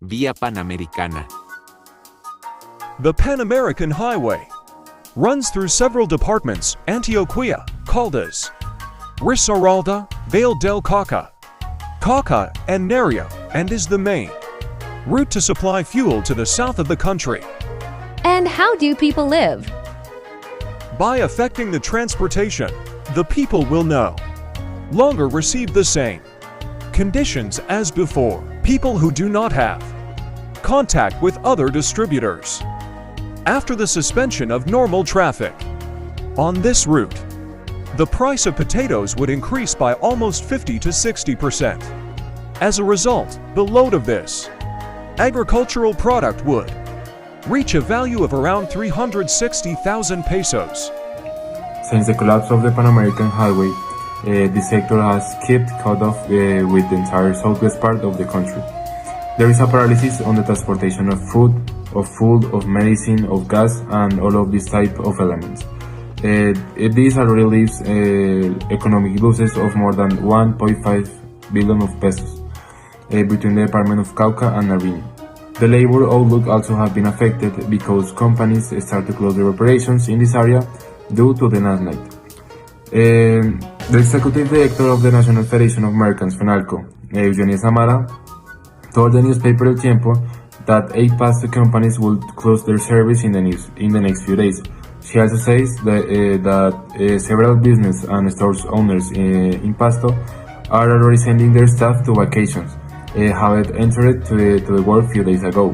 Vía Panamericana. The Pan-American Highway runs through several departments: Antioquia, Caldas, Risaralda, Valle del Cauca, and Nariño, and is the main route to supply fuel to the south of the country. And how do people live? By affecting the transportation, the people will no longer receive the same conditions as before. People who do not have contact with other distributors. After the suspension of normal traffic on this route, the price of potatoes would increase by almost 50 to 60%. As a result, the load of this agricultural product would reach a value of around 360,000 pesos. Since the collapse of the Pan-American Highway, the sector has kept cut off with the entire southwest part of the country. There is a paralysis on the transportation of food, of medicine, of gas, and all of these type of elements. This already leaves economic losses of more than 1.5 billion of pesos between the Department of Cauca and Nariño. The labor outlook also has been affected because companies start to close their operations in this area due to the landslide. The executive director of the National Federation of Merchants, FENALCO, Eugenia Samara, told the newspaper El Tiempo that 8 Pasto companies will close their service in the next few days. She also says that several business and stores owners in Pasto are already sending their staff to vacations, having entered to the work a few days ago.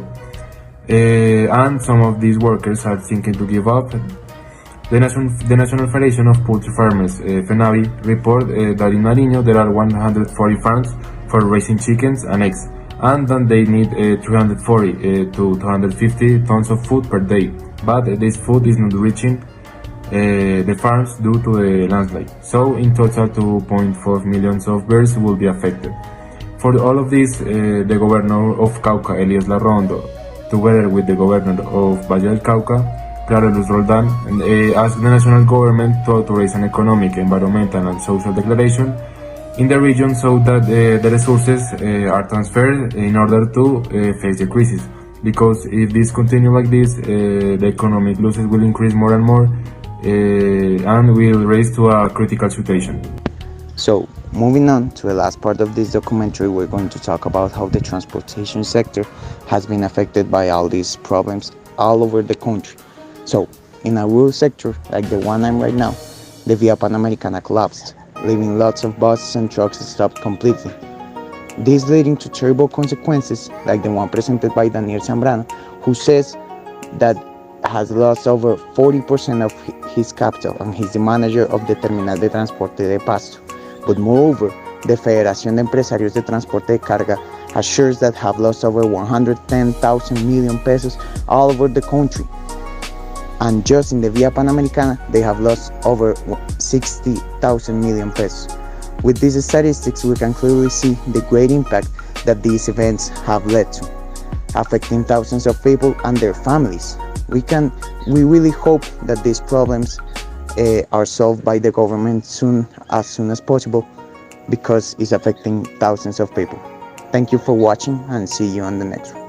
And some of these workers are thinking to give up. The National Federation of Poultry Farmers, FENAVI, report that in Nariño there are 140 farms for raising chickens and eggs, and that they need 340 to 250 tons of food per day, but this food is not reaching the farms due to the landslide. So in total 2.4 million of birds will be affected. For all of this, the governor of Cauca, Elias Larrondo, together with the governor of Valle del Cauca, Clara Luz Roldán, asked the national government to authorize an economic, environmental and social declaration in the region so that the resources are transferred in order to face the crisis. Because if this continues like this, the economic losses will increase more and more and will raise to a critical situation. So, moving on to the last part of this documentary, we're going to talk about how the transportation sector has been affected by all these problems all over the country. So, in a rural sector like the one I'm right now, the Via Panamericana collapsed, leaving lots of buses and trucks stopped completely. This leading to terrible consequences like the one presented by Daniel Zambrano, who says that has lost over 40% of his capital, and he's the manager of the Terminal de Transporte de Pasto. But moreover, the Federación de Empresarios de Transporte de Carga assures that have lost over 110,000 million pesos all over the country. And just in the Via Panamericana, they have lost over 60,000 million pesos. With these statistics, we can clearly see the great impact that these events have led to, affecting thousands of people and their families. We really hope that these problems are solved by the government as soon as possible, because it's affecting thousands of people. Thank you for watching, and see you on the next one.